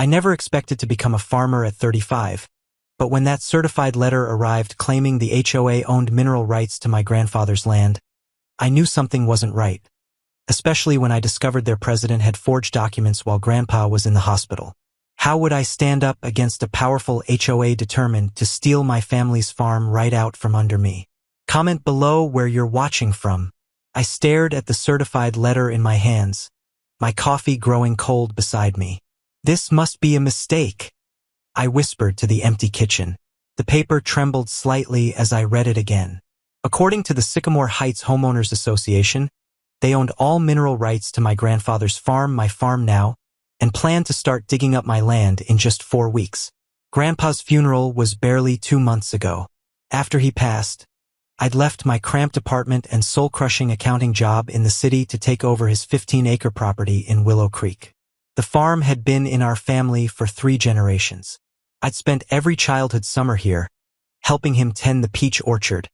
I never expected to become a farmer at 35, but when that certified letter arrived claiming the HOA owned mineral rights to my grandfather's land, I knew something wasn't right, especially when I discovered their president had forged documents while Grandpa was in the hospital. How would I stand up against a powerful HOA determined to steal my family's farm right out from under me? Comment below where you're watching from. I stared at the certified letter in my hands, my coffee growing cold beside me. This must be a mistake, I whispered to the empty kitchen. The paper trembled slightly as I read it again. According to the Sycamore Heights Homeowners Association, they owned all mineral rights to my grandfather's farm, my farm now, and planned to start digging up my land in just 4 weeks. Grandpa's funeral was barely 2 months ago. After he passed, I'd left my cramped apartment and soul-crushing accounting job in the city to take over his 15-acre property in Willow Creek. The farm had been in our family for 3 generations. I'd spent every childhood summer here, helping him tend the peach orchard,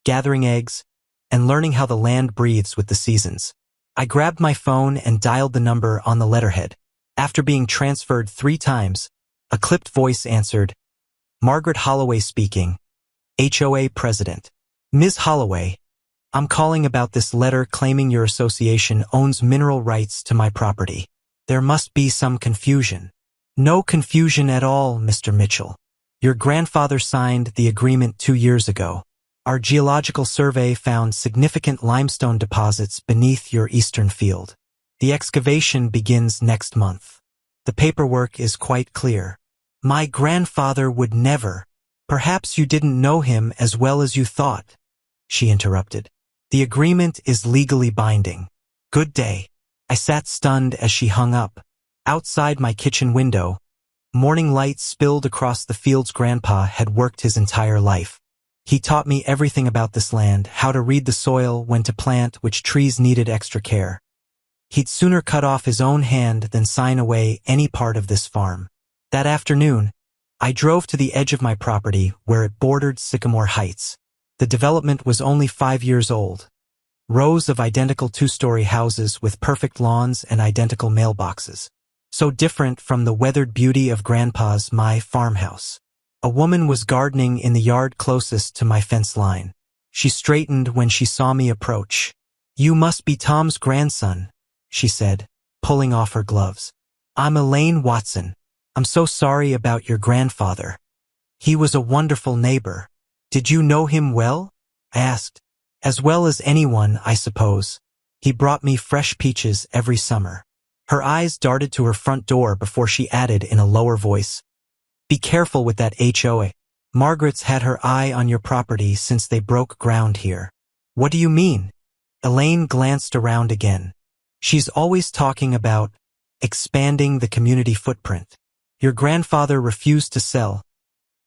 gathering eggs, and learning how the land breathes with the seasons. I grabbed my phone and dialed the number on the letterhead. After being transferred 3 times, a clipped voice answered, "Margaret Holloway speaking, HOA President." "Ms. Holloway, I'm calling about this letter claiming your association owns mineral rights to my property. There must be some confusion." "No confusion at all, Mr. Mitchell. Your grandfather signed the agreement 2 years ago. Our geological survey found significant limestone deposits beneath your eastern field. The excavation begins next month. The paperwork is quite clear. My grandfather would never. Perhaps you didn't know him as well as you thought," she interrupted. "The agreement is legally binding. Good day." I sat stunned as she hung up. Outside my kitchen window, morning light spilled across the fields Grandpa had worked his entire life. He taught me everything about this land, how to read the soil, when to plant, which trees needed extra care. He'd sooner cut off his own hand than sign away any part of this farm. That afternoon, I drove to the edge of my property where it bordered Sycamore Heights. The development was only 5 years old. Rows of identical 2-story houses with perfect lawns and identical mailboxes. So different from the weathered beauty of Grandpa's my farmhouse. A woman was gardening in the yard closest to my fence line. She straightened when she saw me approach. "You must be Tom's grandson," she said, pulling off her gloves. "I'm Elaine Watson. I'm so sorry about your grandfather. He was a wonderful neighbor. Did you know him well?" I asked. "As well as anyone, I suppose. He brought me fresh peaches every summer." Her eyes darted to her front door before she added in a lower voice, "Be careful with that HOA. Margaret's had her eye on your property since they broke ground here." "What do you mean?" Elaine glanced around again. "She's always talking about expanding the community footprint. Your grandfather refused to sell,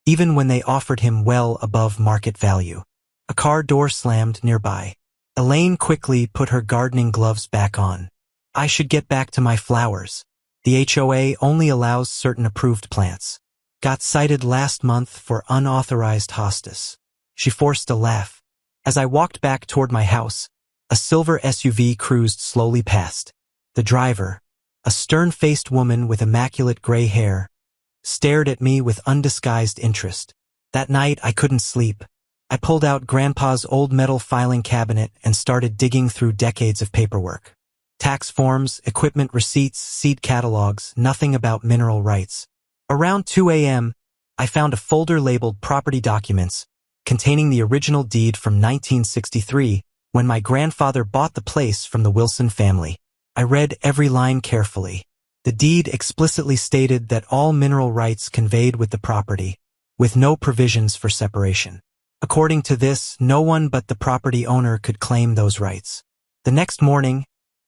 even when they offered him well above market value." A car door slammed nearby. Elaine quickly put her gardening gloves back on. "I should get back to my flowers. The HOA only allows certain approved plants. Got cited last month for unauthorized hostas." She forced a laugh. As I walked back toward my house, a silver SUV cruised slowly past. The driver, a stern-faced woman with immaculate gray hair, stared at me with undisguised interest. That night I couldn't sleep. I pulled out Grandpa's old metal filing cabinet and started digging through decades of paperwork. Tax forms, equipment receipts, seed catalogs, nothing about mineral rights. Around 2 a.m., I found a folder labeled Property Documents, containing the original deed from 1963, when my grandfather bought the place from the Wilson family. I read every line carefully. The deed explicitly stated that all mineral rights conveyed with the property, with no provisions for separation. According to this, no one but the property owner could claim those rights. The next morning,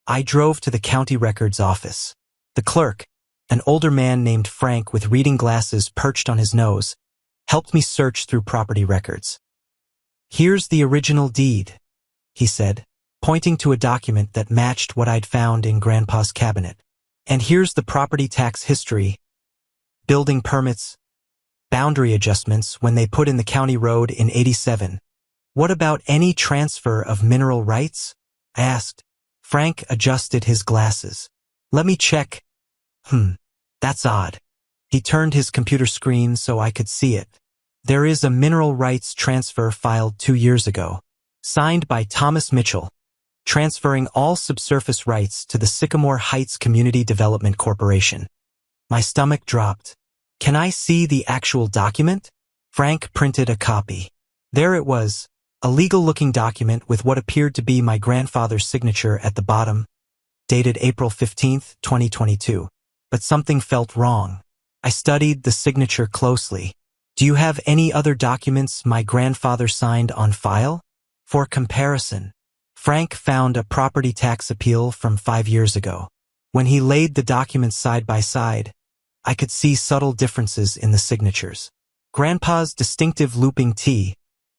I drove to the county records office. The clerk, an older man named Frank with reading glasses perched on his nose, helped me search through property records. "Here's the original deed," he said, pointing to a document that matched what I'd found in Grandpa's cabinet. "And here's the property tax history, building permits, boundary adjustments when they put in the county road in '87. What about any transfer of mineral rights?" I asked. Frank adjusted his glasses. "Let me check. That's odd. He turned his computer screen so I could see it. There is a mineral rights transfer filed 2 years ago, signed by Thomas Mitchell, transferring all subsurface rights to the Sycamore Heights Community Development Corporation. My stomach dropped. Can I see the actual document? Frank printed a copy. There it was, a legal-looking document with what appeared to be my grandfather's signature at the bottom, dated April 15, 2022. But something felt wrong. I studied the signature closely. Do you have any other documents my grandfather signed on file? For comparison, Frank found a property tax appeal from 5 years ago. When he laid the documents side by side, I could see subtle differences in the signatures. Grandpa's distinctive looping T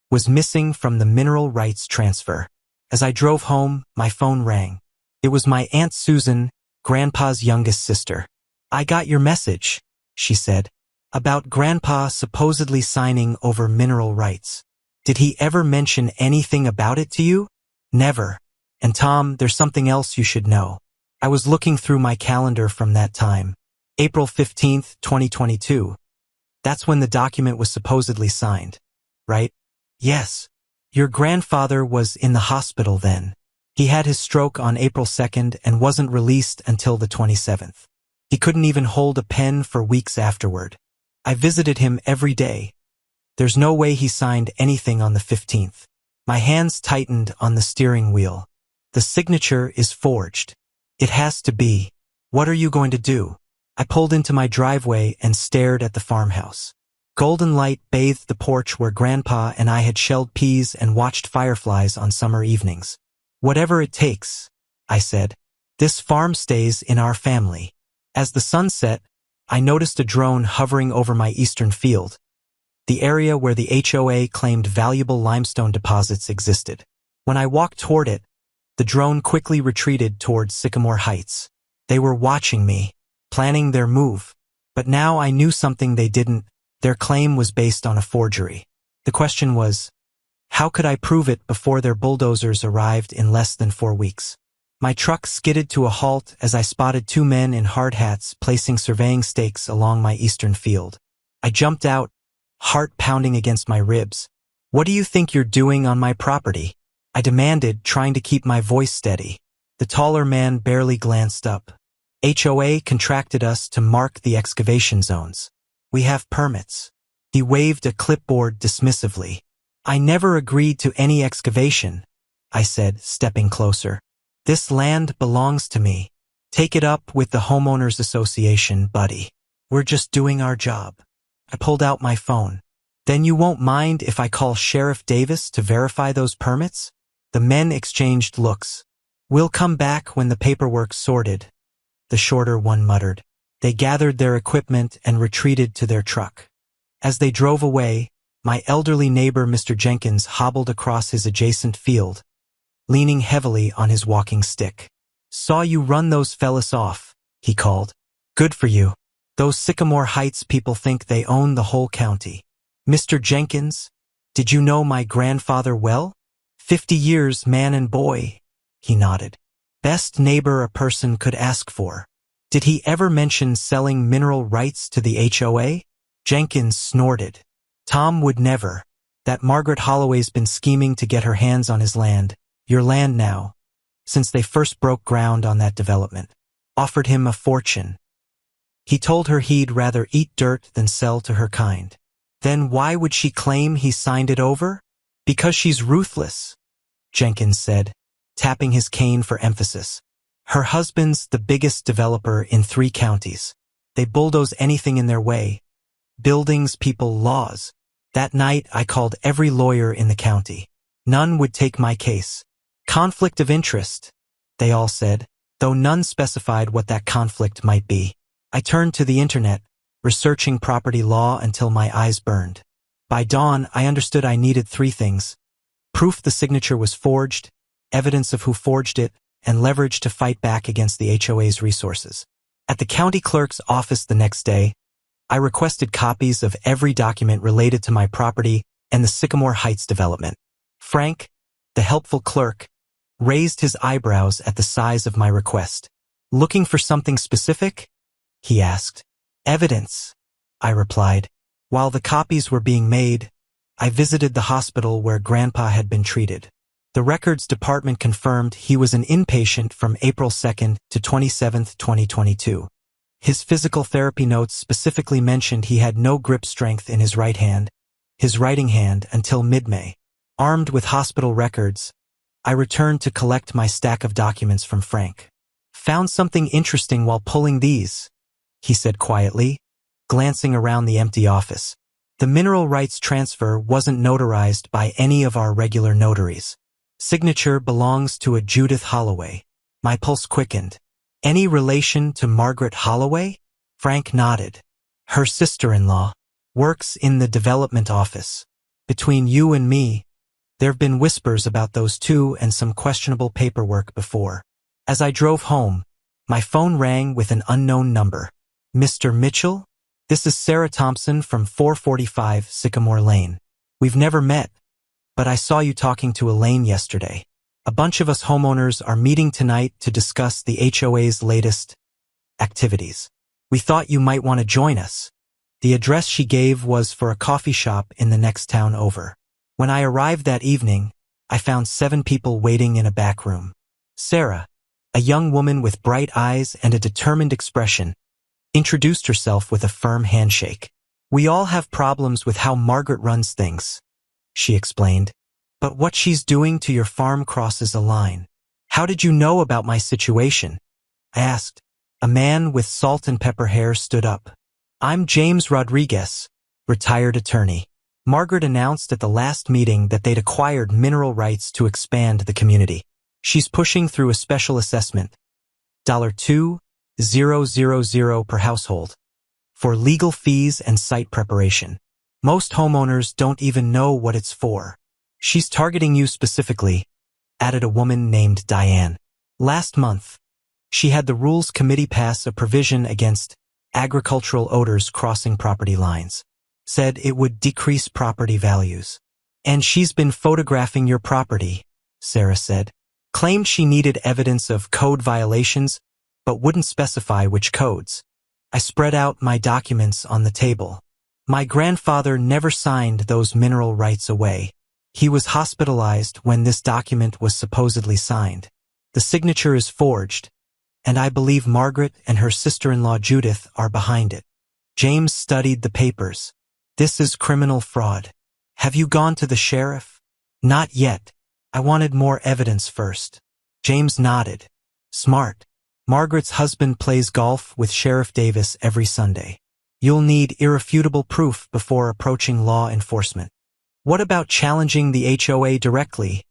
was missing from the mineral rights transfer. As I drove home, my phone rang. It was my Aunt Susan, Grandpa's youngest sister. "I got your message," she said, "about Grandpa supposedly signing over mineral rights. Did he ever mention anything about it to you?" "Never. And Tom, there's something else you should know." I was looking through my calendar from that time. April 15th, 2022. That's when the document was supposedly signed, right? Yes. Your grandfather was in the hospital then. He had his stroke on April 2nd and wasn't released until the 27th. He couldn't even hold a pen for weeks afterward. I visited him every day. There's no way he signed anything on the 15th. My hands tightened on the steering wheel. The signature is forged. It has to be. What are you going to do? I pulled into my driveway and stared at the farmhouse. Golden light bathed the porch where Grandpa and I had shelled peas and watched fireflies on summer evenings. "Whatever it takes," I said. "This farm stays in our family." As the sun set, I noticed a drone hovering over my eastern field, the area where the HOA claimed valuable limestone deposits existed. When I walked toward it, the drone quickly retreated towards Sycamore Heights. They were watching me, planning their move. But now I knew something they didn't. Their claim was based on a forgery. The question was, how could I prove it before their bulldozers arrived in less than 4 weeks? My truck skidded to a halt as I spotted 2 men in hard hats placing surveying stakes along my eastern field. I jumped out, heart pounding against my ribs. "What do you think you're doing on my property?" I demanded, trying to keep my voice steady. The taller man barely glanced up. "HOA contracted us to mark the excavation zones. We have permits." He waved a clipboard dismissively. "I never agreed to any excavation," I said, stepping closer. "This land belongs to me. Take it up with the homeowners association, buddy. We're just doing our job." I pulled out my phone. "Then you won't mind if I call Sheriff Davis to verify those permits?" The men exchanged looks. "We'll come back when the paperwork's sorted," the shorter one muttered. They gathered their equipment and retreated to their truck. As they drove away, my elderly neighbor Mr. Jenkins hobbled across his adjacent field, leaning heavily on his walking stick. "Saw you run those fellas off," he called. "Good for you. Those Sycamore Heights people think they own the whole county." "Mr. Jenkins, did you know my grandfather well?" 50 years, man and boy," he nodded. "Best neighbor a person could ask for." "Did he ever mention selling mineral rights to the HOA?" Jenkins snorted. "Tom would never. That Margaret Holloway's been scheming to get her hands on his land, your land now, since they first broke ground on that development. Offered him a fortune. He told her he'd rather eat dirt than sell to her kind." "Then why would she claim he signed it over?" "Because she's ruthless," Jenkins said, tapping his cane for emphasis. "Her husband's the biggest developer in 3 counties. They bulldoze anything in their way. Buildings, people, laws. That night I called every lawyer in the county. None would take my case. Conflict of interest, they all said, though none specified what that conflict might be. I turned to the internet, researching property law until my eyes burned. By dawn, I understood I needed 3 things: proof the signature was forged, evidence of who forged it, and leverage to fight back against the HOA's resources. At the county clerk's office the next day, I requested copies of every document related to my property and the Sycamore Heights development. Frank, the helpful clerk, raised his eyebrows at the size of my request. "Looking for something specific?" he asked. "Evidence," I replied. While the copies were being made, I visited the hospital where Grandpa had been treated. The records department confirmed he was an inpatient from April 2nd to 27th, 2022. His physical therapy notes specifically mentioned he had no grip strength in his right hand, his writing hand, until mid-May. Armed with hospital records, I returned to collect my stack of documents from Frank. Found something interesting while pulling these, he said quietly, glancing around the empty office. The mineral rights transfer wasn't notarized by any of our regular notaries. Signature belongs to a Judith Holloway. My pulse quickened. Any relation to Margaret Holloway? Frank nodded. Her sister-in-law works in the development office. Between you and me, there've been whispers about those two and some questionable paperwork before. As I drove home, my phone rang with an unknown number. Mr. Mitchell? This is Sarah Thompson from 445 Sycamore Lane. We've never met, but I saw you talking to Elaine yesterday. A bunch of us homeowners are meeting tonight to discuss the HOA's latest activities. We thought you might want to join us. The address she gave was for a coffee shop in the next town over. When I arrived that evening, I found 7 people waiting in a back room. Sarah, a young woman with bright eyes and a determined expression, introduced herself with a firm handshake. We all have problems with how Margaret runs things, she explained. But what she's doing to your farm crosses a line. How did you know about my situation? I asked. A man with salt and pepper hair stood up. I'm James Rodriguez, retired attorney. Margaret announced at the last meeting that they'd acquired mineral rights to expand the community. She's pushing through a special assessment, $2,000 per household, for legal fees and site preparation. Most homeowners don't even know what it's for. She's targeting you specifically, added a woman named Diane. Last month, she had the Rules Committee pass a provision against agricultural odors crossing property lines. Said it would decrease property values. And she's been photographing your property, Sarah said. Claimed she needed evidence of code violations, but wouldn't specify which codes. I spread out my documents on the table. My grandfather never signed those mineral rights away. He was hospitalized when this document was supposedly signed. The signature is forged, and I believe Margaret and her sister-in-law Judith are behind it. James studied the papers. This is criminal fraud. Have you gone to the sheriff? Not yet. I wanted more evidence first. James nodded. Smart. Margaret's husband plays golf with Sheriff Davis every Sunday. You'll need irrefutable proof before approaching law enforcement. What about challenging the HOA directly?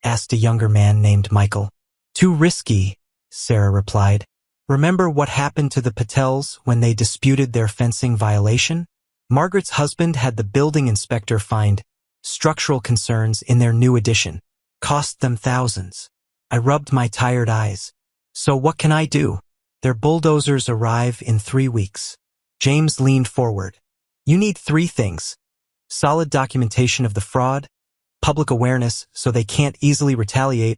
Asked a younger man named Michael. Too risky, Sarah replied. Remember what happened to the Patels when they disputed their fencing violation? Margaret's husband had the building inspector find structural concerns in their new addition. Cost them thousands. I rubbed my tired eyes. So what can I do? Their bulldozers arrive in 3 weeks. James leaned forward. You need 3 things. Solid documentation of the fraud, public awareness so they can't easily retaliate,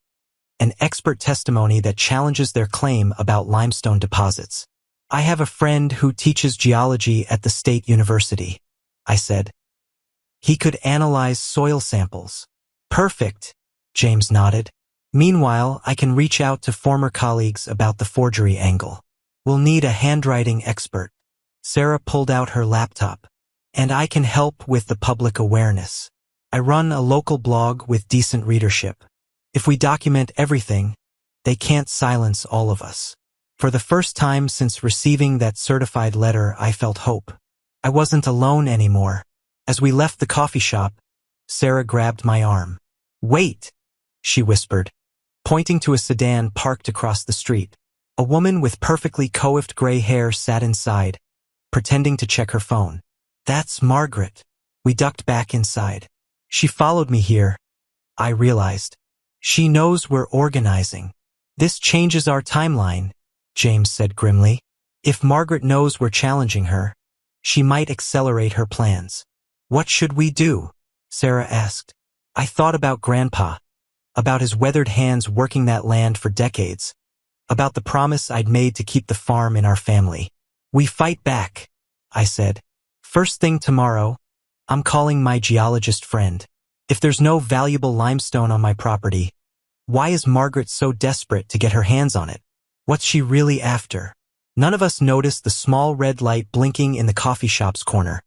and expert testimony that challenges their claim about limestone deposits. I have a friend who teaches geology at the state university, I said. He could analyze soil samples. Perfect, James nodded. Meanwhile, I can reach out to former colleagues about the forgery angle. We'll need a handwriting expert. Sarah pulled out her laptop. And I can help with the public awareness. I run a local blog with decent readership. If we document everything, they can't silence all of us. For the first time since receiving that certified letter, I felt hope. I wasn't alone anymore. As we left the coffee shop, Sarah grabbed my arm. Wait, she whispered, pointing to a sedan parked across the street. A woman with perfectly coiffed gray hair sat inside, pretending to check her phone. That's Margaret. We ducked back inside. She followed me here. I realized. She knows we're organizing. This changes our timeline, James said grimly. If Margaret knows we're challenging her, she might accelerate her plans. What should we do? Sarah asked. I thought about Grandpa, about his weathered hands working that land for decades, about the promise I'd made to keep the farm in our family. We fight back, I said. First thing tomorrow, I'm calling my geologist friend. If there's no valuable limestone on my property, why is Margaret so desperate to get her hands on it? What's she really after? None of us noticed the small red light blinking in the coffee shop's corner.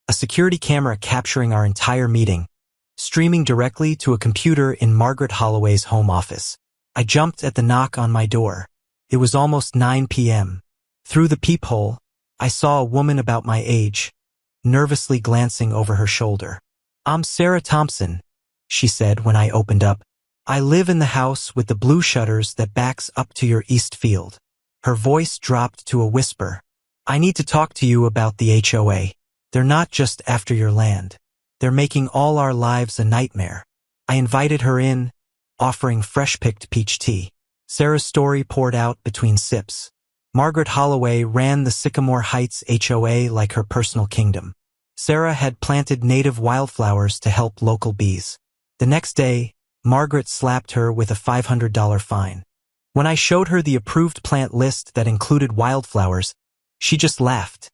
A security camera capturing our entire meeting, streaming directly to a computer in Margaret Holloway's home office. I jumped at the knock on my door. It was almost 9 p.m. Through the peephole, I saw a woman about my age, nervously glancing over her shoulder. "I'm Sarah Thompson," she said when I opened up. "I live in the house with the blue shutters that backs up to your east field." Her voice dropped to a whisper. "I need to talk to you about the HOA. They're not just after your land. They're making all our lives a nightmare." I invited her in, offering fresh-picked peach tea. Sarah's story poured out between sips. Margaret Holloway ran the Sycamore Heights HOA like her personal kingdom. Sarah had planted native wildflowers to help local bees. The next day, Margaret slapped her with a $500 fine. When I showed her the approved plant list that included wildflowers, she just laughed,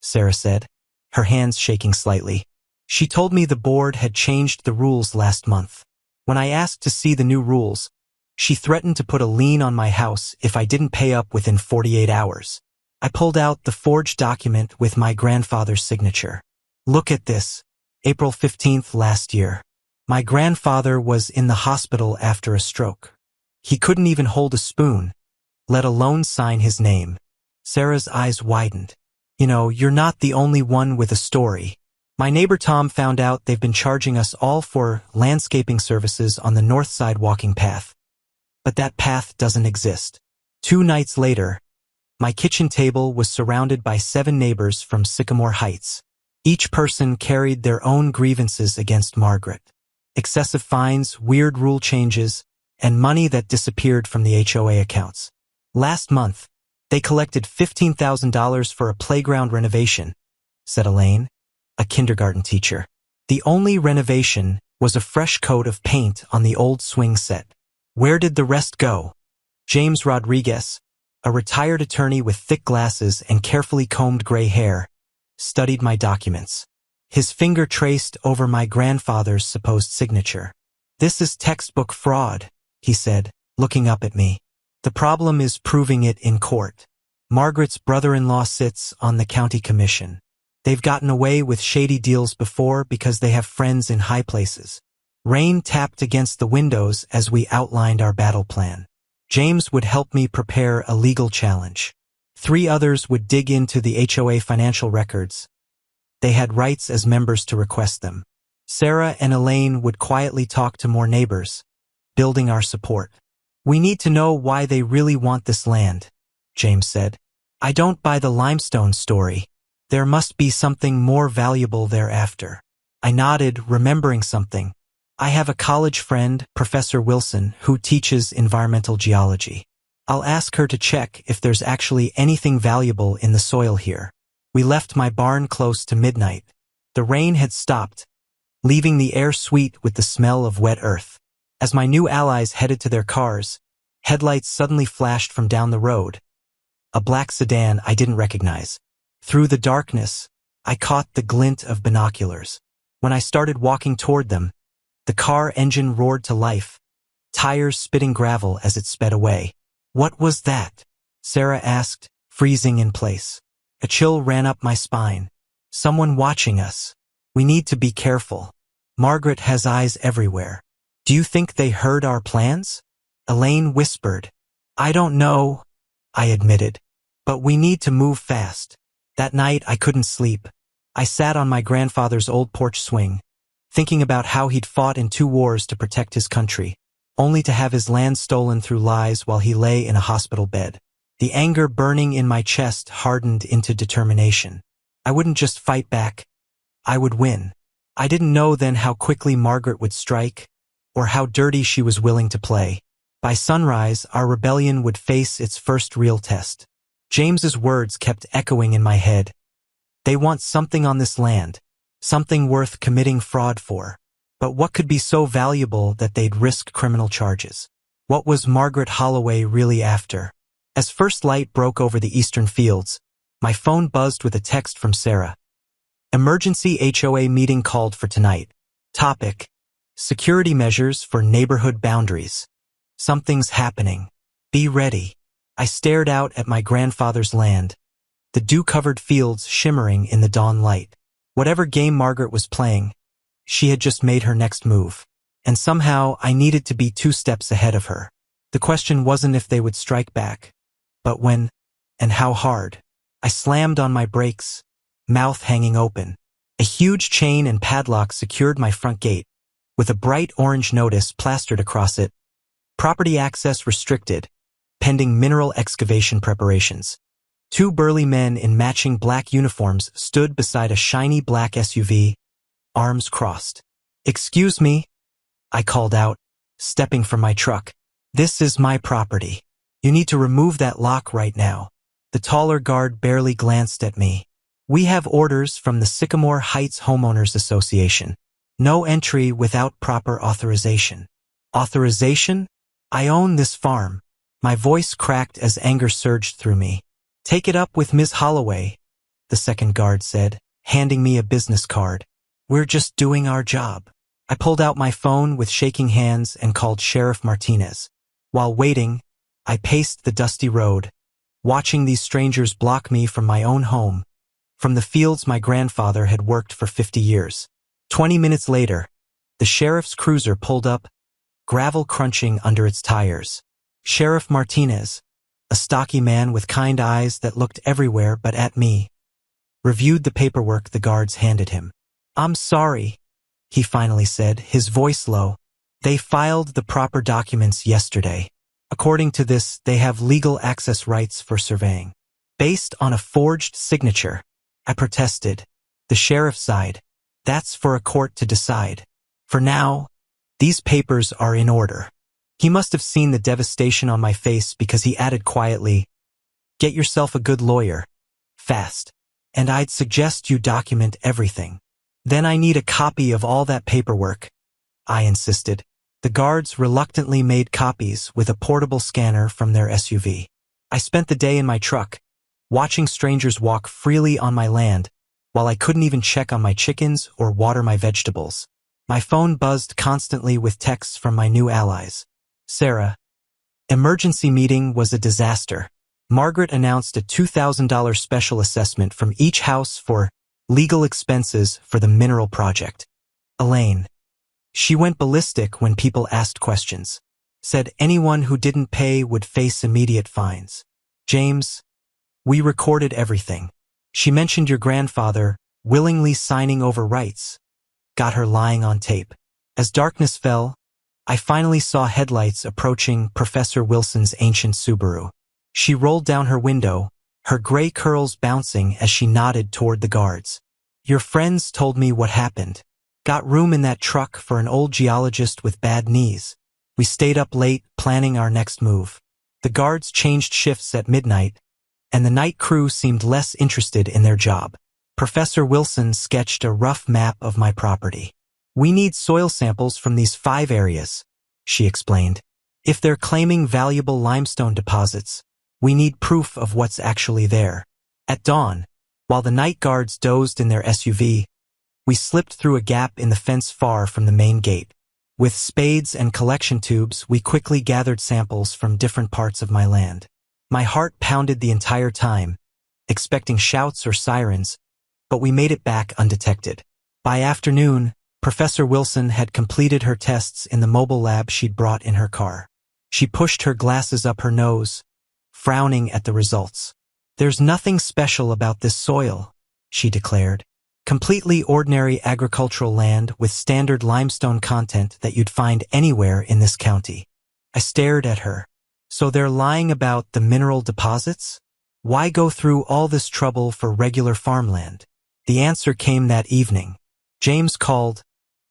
Sarah said, her hands shaking slightly. She told me the board had changed the rules last month. When I asked to see the new rules, she threatened to put a lien on my house if I didn't pay up within 48 hours. I pulled out the forged document with my grandfather's signature. "Look at this. April 15th last year. My grandfather was in the hospital after a stroke. He couldn't even hold a spoon, let alone sign his name." Sarah's eyes widened. "You know, you're not the only one with a story. My neighbor Tom found out they've been charging us all for landscaping services on the north side walking path. But that path doesn't exist." 2 nights later, my kitchen table was surrounded by 7 neighbors from Sycamore Heights. Each person carried their own grievances against Margaret. Excessive fines, weird rule changes, and money that disappeared from the HOA accounts. "Last month, they collected $15,000 for a playground renovation," said Elaine, a kindergarten teacher. "The only renovation was a fresh coat of paint on the old swing set. Where did the rest go?" James Rodriguez, a retired attorney with thick glasses and carefully combed gray hair, studied my documents. His finger traced over my grandfather's supposed signature. "This is textbook fraud," he said, looking up at me. "The problem is proving it in court. Margaret's brother-in-law sits on the county commission. They've gotten away with shady deals before because they have friends in high places." Rain tapped against the windows as we outlined our battle plan. James would help me prepare a legal challenge. 3 others would dig into the HOA financial records. They had rights as members to request them. Sarah and Elaine would quietly talk to more neighbors, building our support. "We need to know why they really want this land," James said. "I don't buy the limestone story. There must be something more valuable thereafter." I nodded, remembering something. "I have a college friend, Professor Wilson, who teaches environmental geology. I'll ask her to check if there's actually anything valuable in the soil here." We left my barn close to midnight. The rain had stopped, leaving the air sweet with the smell of wet earth. As my new allies headed to their cars, headlights suddenly flashed from down the road. A black sedan I didn't recognize. Through the darkness, I caught the glint of binoculars. When I started walking toward them, the car engine roared to life, tires spitting gravel as it sped away. "What was that?" Sarah asked, freezing in place. A chill ran up my spine. "Someone watching us. We need to be careful. Margaret has eyes everywhere." "Do you think they heard our plans?" Elaine whispered. "I don't know," I admitted. "But we need to move fast." That night I couldn't sleep. I sat on my grandfather's old porch swing, thinking about how he'd fought in 2 wars to protect his country, only to have his land stolen through lies while he lay in a hospital bed. The anger burning in my chest hardened into determination. I wouldn't just fight back. I would win. I didn't know then how quickly Margaret would strike, or how dirty she was willing to play. By sunrise, our rebellion would face its first real test. James's words kept echoing in my head. They want something on this land, something worth committing fraud for. But what could be so valuable that they'd risk criminal charges? What was Margaret Holloway really after? As first light broke over the eastern fields, my phone buzzed with a text from Sarah. Emergency HOA meeting called for tonight. Topic: security measures for neighborhood boundaries. Something's happening. Be ready. I stared out at my grandfather's land, the dew-covered fields shimmering in the dawn light. Whatever game Margaret was playing, she had just made her next move. And somehow I needed to be 2 steps ahead of her. The question wasn't if they would strike back, but when and how hard. I slammed on my brakes, mouth hanging open. A huge chain and padlock secured my front gate, with a bright orange notice plastered across it. Property access restricted, pending mineral excavation preparations. 2 burly men in matching black uniforms stood beside a shiny black SUV, arms crossed. "Excuse me," I called out, stepping from my truck. "This is my property. You need to remove that lock right now." The taller guard barely glanced at me. "We have orders from the Sycamore Heights Homeowners Association. No entry without proper authorization." "Authorization? I own this farm." My voice cracked as anger surged through me. "Take it up with Ms. Holloway," the second guard said, handing me a business card. "We're just doing our job." I pulled out my phone with shaking hands and called Sheriff Martinez. While waiting, I paced the dusty road, watching these strangers block me from my own home, from the fields my grandfather had worked for 50 years. 20 minutes later, the sheriff's cruiser pulled up, gravel crunching under its tires. Sheriff Martinez, a stocky man with kind eyes that looked everywhere but at me, reviewed the paperwork the guards handed him. "I'm sorry," he finally said, his voice low. "They filed the proper documents yesterday. According to this, they have legal access rights for surveying." "Based on a forged signature," I protested. The sheriff sighed. "That's for a court to decide. For now, these papers are in order." He must have seen the devastation on my face because he added quietly, "Get yourself a good lawyer. Fast. And I'd suggest you document everything." "Then I need a copy of all that paperwork," I insisted. The guards reluctantly made copies with a portable scanner from their SUV. I spent the day in my truck, watching strangers walk freely on my land, while I couldn't even check on my chickens or water my vegetables. My phone buzzed constantly with texts from my new allies. "Sarah, emergency meeting was a disaster. Margaret announced a $2,000 special assessment from each house for legal expenses for the mineral project. Elaine, she went ballistic when people asked questions. Said anyone who didn't pay would face immediate fines. James, we recorded everything. She mentioned your grandfather willingly signing over rights. Got her lying on tape. As darkness fell, I finally saw headlights approaching Professor Wilson's ancient Subaru. She rolled down her window, her gray curls bouncing as she nodded toward the guards. Your friends told me what happened. Got room in that truck for an old geologist with bad knees. We stayed up late planning our next move. The guards changed shifts at midnight, and the night crew seemed less interested in their job. Professor Wilson sketched a rough map of my property. We need soil samples from these 5 areas, she explained. If they're claiming valuable limestone deposits, we need proof of what's actually there. At dawn, while the night guards dozed in their SUV, we slipped through a gap in the fence far from the main gate. With spades and collection tubes, we quickly gathered samples from different parts of my land. My heart pounded the entire time, expecting shouts or sirens, but we made it back undetected. By afternoon, Professor Wilson had completed her tests in the mobile lab she'd brought in her car. She pushed her glasses up her nose, frowning at the results. There's nothing special about this soil, she declared. Completely ordinary agricultural land with standard limestone content that you'd find anywhere in this county. I stared at her. So they're lying about the mineral deposits? Why go through all this trouble for regular farmland? The answer came that evening. James called,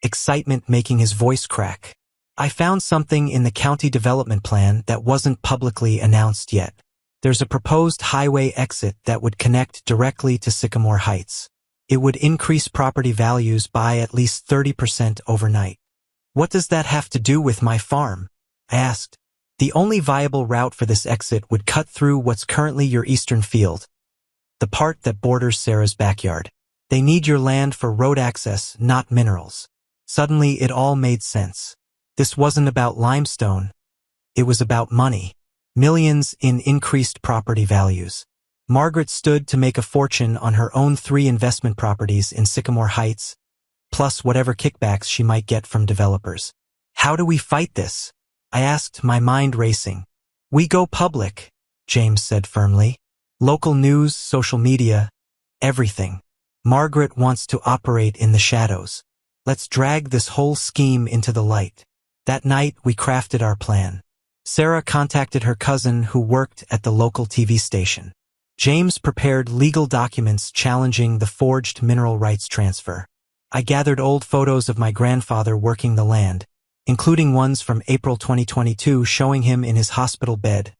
excitement making his voice crack. I found something in the county development plan that wasn't publicly announced yet. There's a proposed highway exit that would connect directly to Sycamore Heights. It would increase property values by at least 30% overnight. What does that have to do with my farm? I asked. The only viable route for this exit would cut through what's currently your eastern field, the part that borders Sarah's backyard. They need your land for road access, not minerals. Suddenly, it all made sense. This wasn't about limestone. It was about money. Millions in increased property values. Margaret stood to make a fortune on her own 3 investment properties in Sycamore Heights, plus whatever kickbacks she might get from developers. How do we fight this? I asked, my mind racing. We go public, James said firmly. Local news, social media, everything. Margaret wants to operate in the shadows. Let's drag this whole scheme into the light. That night, we crafted our plan. Sarah contacted her cousin who worked at the local TV station. James prepared legal documents challenging the forged mineral rights transfer. I gathered old photos of my grandfather working the land, including ones from April 2022 showing him in his hospital bed,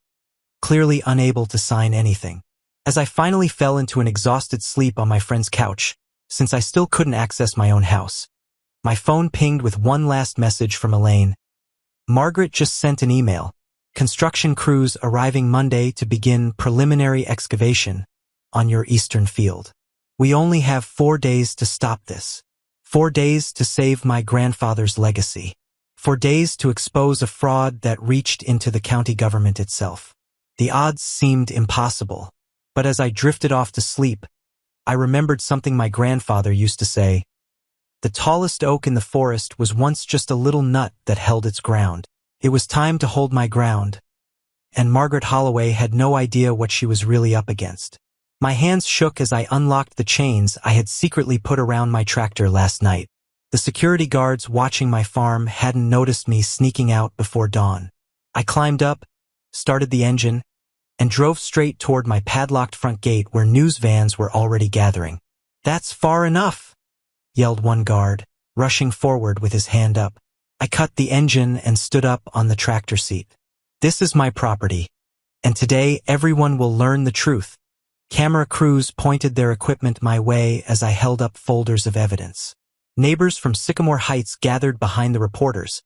clearly unable to sign anything. As I finally fell into an exhausted sleep on my friend's couch, since I still couldn't access my own house, my phone pinged with one last message from Elaine. Margaret just sent an email. Construction crews arriving Monday to begin preliminary excavation on your eastern field. We only have 4 days to stop this. 4 days to save my grandfather's legacy. 4 days to expose a fraud that reached into the county government itself. The odds seemed impossible, but as I drifted off to sleep, I remembered something my grandfather used to say. The tallest oak in the forest was once just a little nut that held its ground. It was time to hold my ground, and Margaret Holloway had no idea what she was really up against. My hands shook as I unlocked the chains I had secretly put around my tractor last night. The security guards watching my farm hadn't noticed me sneaking out before dawn. I climbed up, started the engine, and drove straight toward my padlocked front gate where news vans were already gathering. "That's far enough," yelled one guard, rushing forward with his hand up. I cut the engine and stood up on the tractor seat. This is my property, and today everyone will learn the truth. Camera crews pointed their equipment my way as I held up folders of evidence. Neighbors from Sycamore Heights gathered behind the reporters,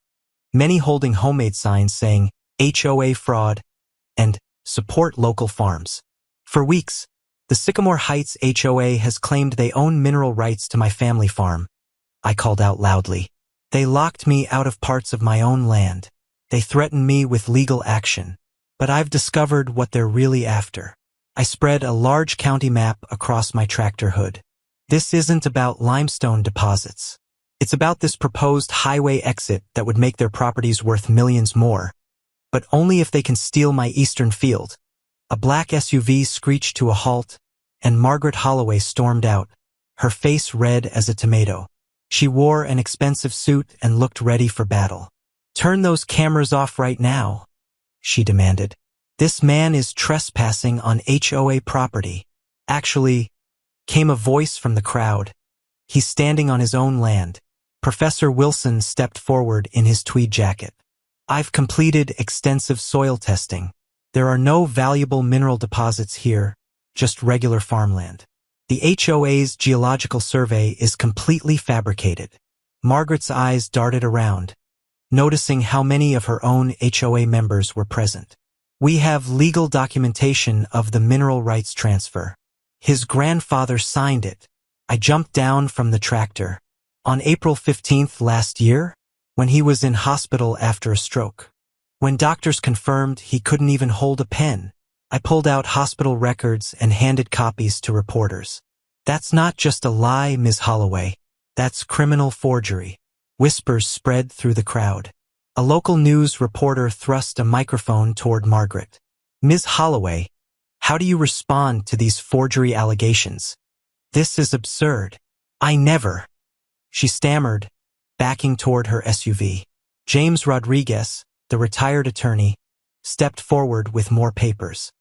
many holding homemade signs saying HOA fraud and support local farms. For weeks, the Sycamore Heights HOA has claimed they own mineral rights to my family farm. I called out loudly. They locked me out of parts of my own land. They threatened me with legal action. But I've discovered what they're really after. I spread a large county map across my tractor hood. This isn't about limestone deposits. It's about this proposed highway exit that would make their properties worth millions more. But only if they can steal my eastern field. A black SUV screeched to a halt, and Margaret Holloway stormed out, her face red as a tomato. She wore an expensive suit and looked ready for battle. "Turn those cameras off right now," she demanded. "This man is trespassing on HOA property." "Actually," came a voice from the crowd. "He's standing on his own land." Professor Wilson stepped forward in his tweed jacket. "I've completed extensive soil testing. There are no valuable mineral deposits here, just regular farmland. The HOA's geological survey is completely fabricated." Margaret's eyes darted around, noticing how many of her own HOA members were present. "We have legal documentation of the mineral rights transfer. His grandfather signed it." I jumped down from the tractor. "On April 15th last year, when he was in hospital after a stroke. When doctors confirmed he couldn't even hold a pen." I pulled out hospital records and handed copies to reporters. "That's not just a lie, Ms. Holloway. That's criminal forgery." Whispers spread through the crowd. A local news reporter thrust a microphone toward Margaret. "Ms. Holloway, how do you respond to these forgery allegations? This is absurd." "I never," she stammered, backing toward her SUV. James Rodriguez, the retired attorney, stepped forward with more papers.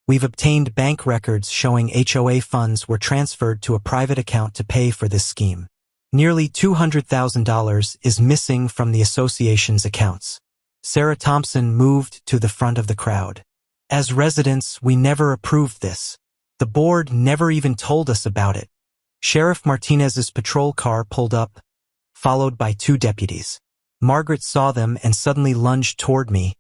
"We've obtained bank records showing HOA funds were transferred to a private account to pay for this scheme. Nearly $200,000 is missing from the association's accounts." Sarah Thompson moved to the front of the crowd. "As residents, we never approved this. The board never even told us about it." Sheriff Martinez's patrol car pulled up, followed by 2 deputies. Margaret saw them and suddenly lunged toward me,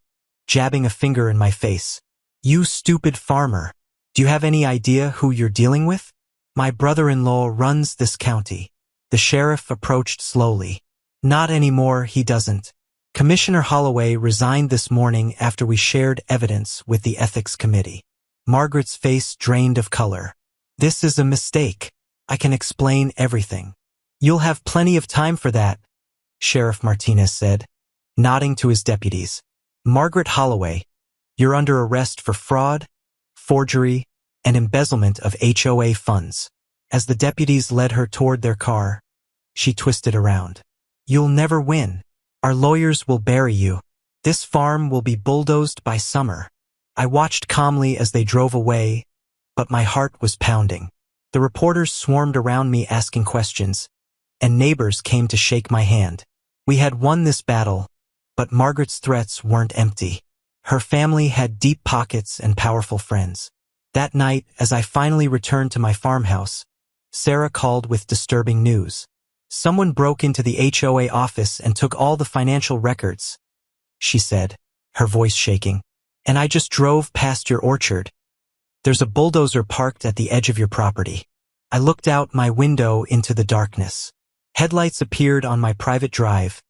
jabbing a finger in my face. "You stupid farmer. Do you have any idea who you're dealing with?" My brother-in-law runs this county. The sheriff approached slowly. Not anymore, he doesn't. Commissioner Holloway resigned this morning after we shared evidence with the ethics committee. Margaret's face drained of color. This is a mistake. I can explain everything. You'll have plenty of time for that, Sheriff Martinez said, nodding to his deputies. Margaret Holloway, you're under arrest for fraud, forgery, and embezzlement of HOA funds. As the deputies led her toward their car, she twisted around. You'll never win. Our lawyers will bury you. This farm will be bulldozed by summer. I watched calmly as they drove away, but my heart was pounding. The reporters swarmed around me asking questions, and neighbors came to shake my hand. We had won this battle, but Margaret's threats weren't empty. Her family had deep pockets and powerful friends. That night, as I finally returned to my farmhouse, Sarah called with disturbing news. Someone broke into the HOA office and took all the financial records, she said, her voice shaking. And I just drove past your orchard. There's a bulldozer parked at the edge of your property. I looked out my window into the darkness. Headlights appeared on my private drive,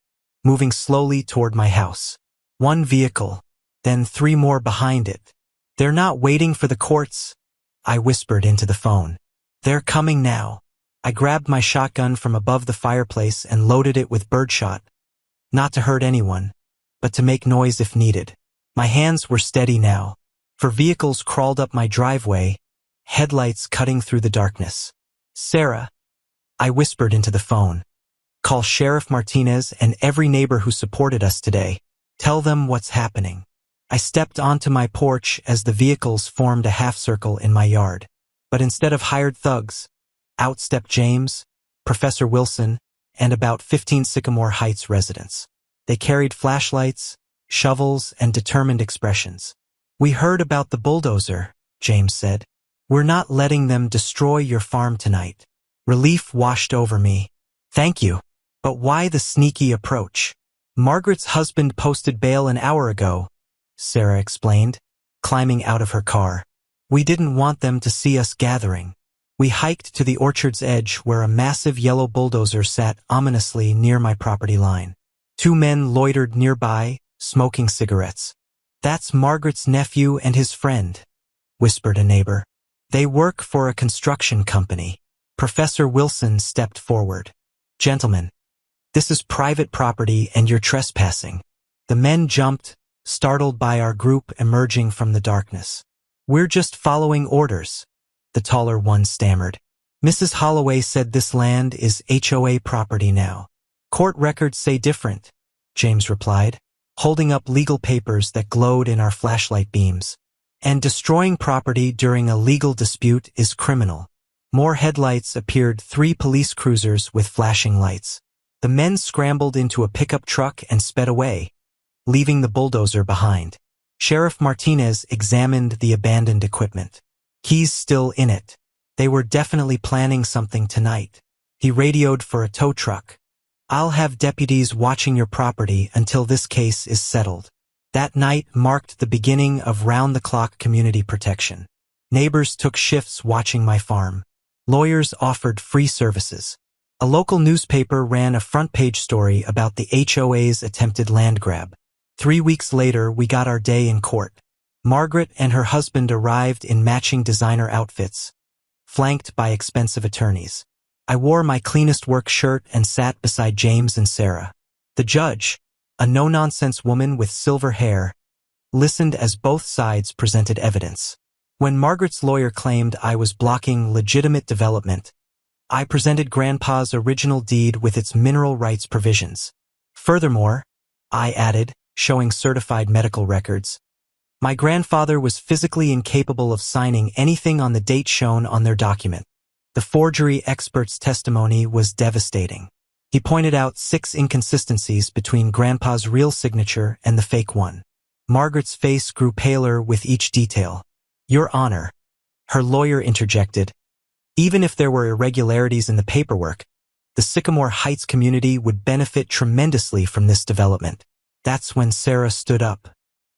moving slowly toward my house. One vehicle, then 3 more behind it. They're not waiting for the courts, I whispered into the phone. They're coming now. I grabbed my shotgun from above the fireplace and loaded it with birdshot. Not to hurt anyone, but to make noise if needed. My hands were steady now, for vehicles crawled up my driveway, headlights cutting through the darkness. Sarah, I whispered into the phone. Call Sheriff Martinez and every neighbor who supported us today. Tell them what's happening. I stepped onto my porch as the vehicles formed a half-circle in my yard. But instead of hired thugs, out stepped James, Professor Wilson, and about 15 Sycamore Heights residents. They carried flashlights, shovels, and determined expressions. We heard about the bulldozer, James said. We're not letting them destroy your farm tonight. Relief washed over me. Thank you. But why the sneaky approach? Margaret's husband posted bail an hour ago, Sarah explained, climbing out of her car. We didn't want them to see us gathering. We hiked to the orchard's edge where a massive yellow bulldozer sat ominously near my property line. 2 men loitered nearby, smoking cigarettes. That's Margaret's nephew and his friend, whispered a neighbor. They work for a construction company. Professor Wilson stepped forward. Gentlemen, this is private property and you're trespassing. The men jumped, startled by our group emerging from the darkness. We're just following orders, the taller one stammered. Mrs. Holloway said this land is HOA property now. Court records say different, James replied, holding up legal papers that glowed in our flashlight beams. And destroying property during a legal dispute is criminal. More headlights appeared, 3 police cruisers with flashing lights. The men scrambled into a pickup truck and sped away, leaving the bulldozer behind. Sheriff Martinez examined the abandoned equipment. Keys still in it. They were definitely planning something tonight. He radioed for a tow truck. I'll have deputies watching your property until this case is settled. That night marked the beginning of round-the-clock community protection. Neighbors took shifts watching my farm. Lawyers offered free services. A local newspaper ran a front-page story about the HOA's attempted land grab. 3 weeks later, we got our day in court. Margaret and her husband arrived in matching designer outfits, flanked by expensive attorneys. I wore my cleanest work shirt and sat beside James and Sarah. The judge, a no-nonsense woman with silver hair, listened as both sides presented evidence. When Margaret's lawyer claimed I was blocking legitimate development, I presented Grandpa's original deed with its mineral rights provisions. Furthermore, I added, showing certified medical records, my grandfather was physically incapable of signing anything on the date shown on their document. The forgery expert's testimony was devastating. He pointed out 6 inconsistencies between Grandpa's real signature and the fake one. Margaret's face grew paler with each detail. Your Honor, her lawyer interjected, even if there were irregularities in the paperwork, the Sycamore Heights community would benefit tremendously from this development. That's when Sarah stood up.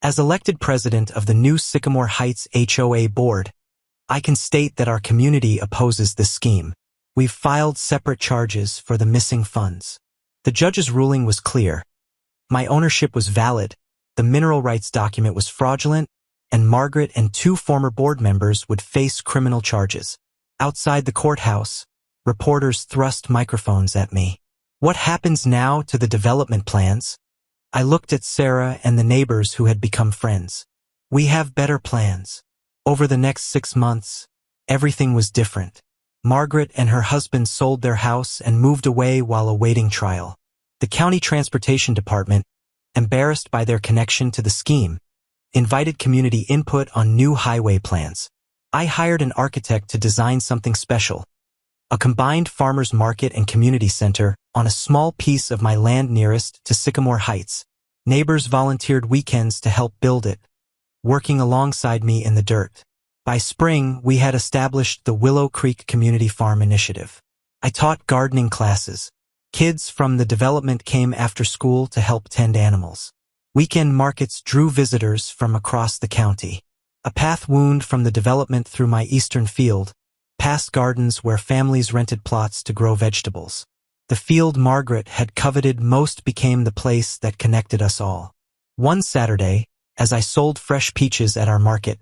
As elected president of the new Sycamore Heights HOA board, I can state that our community opposes this scheme. We've filed separate charges for the missing funds. The judge's ruling was clear. My ownership was valid, the mineral rights document was fraudulent, and Margaret and 2 former board members would face criminal charges. Outside the courthouse, reporters thrust microphones at me. What happens now to the development plans? I looked at Sarah and the neighbors who had become friends. We have better plans. Over the next 6 months, everything was different. Margaret and her husband sold their house and moved away while awaiting trial. The county transportation department, embarrassed by their connection to the scheme, invited community input on new highway plans. I hired an architect to design something special, a combined farmers market and community center on a small piece of my land nearest to Sycamore Heights. Neighbors volunteered weekends to help build it, working alongside me in the dirt. By spring, we had established the Willow Creek Community Farm Initiative. I taught gardening classes. Kids from the development came after school to help tend animals. Weekend markets drew visitors from across the county. A path wound from the development through my eastern field, past gardens where families rented plots to grow vegetables. The field Margaret had coveted most became the place that connected us all. One Saturday, as I sold fresh peaches at our market,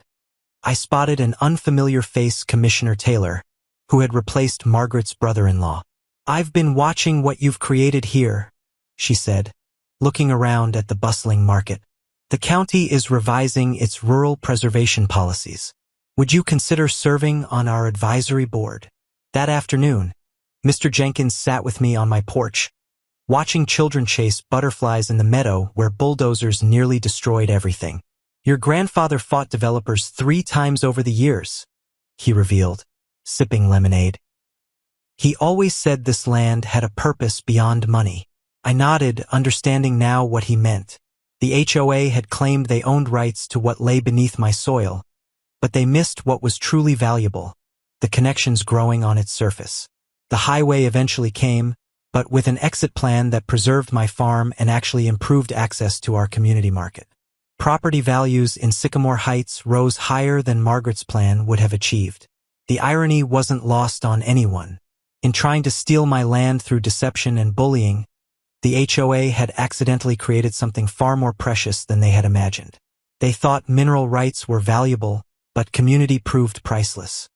I spotted an unfamiliar face, Commissioner Taylor, who had replaced Margaret's brother-in-law. "I've been watching what you've created here," she said, looking around at the bustling market. "The county is revising its rural preservation policies. Would you consider serving on our advisory board?" That afternoon, Mr. Jenkins sat with me on my porch, watching children chase butterflies in the meadow where bulldozers nearly destroyed everything. "Your grandfather fought developers 3 times over the years," he revealed, sipping lemonade. "He always said this land had a purpose beyond money." I nodded, understanding now what he meant. The HOA had claimed they owned rights to what lay beneath my soil, but they missed what was truly valuable, the connections growing on its surface. The highway eventually came, but with an exit plan that preserved my farm and actually improved access to our community market. Property values in Sycamore Heights rose higher than Margaret's plan would have achieved. The irony wasn't lost on anyone. In trying to steal my land through deception and bullying, the HOA had accidentally created something far more precious than they had imagined. They thought mineral rights were valuable, but community proved priceless.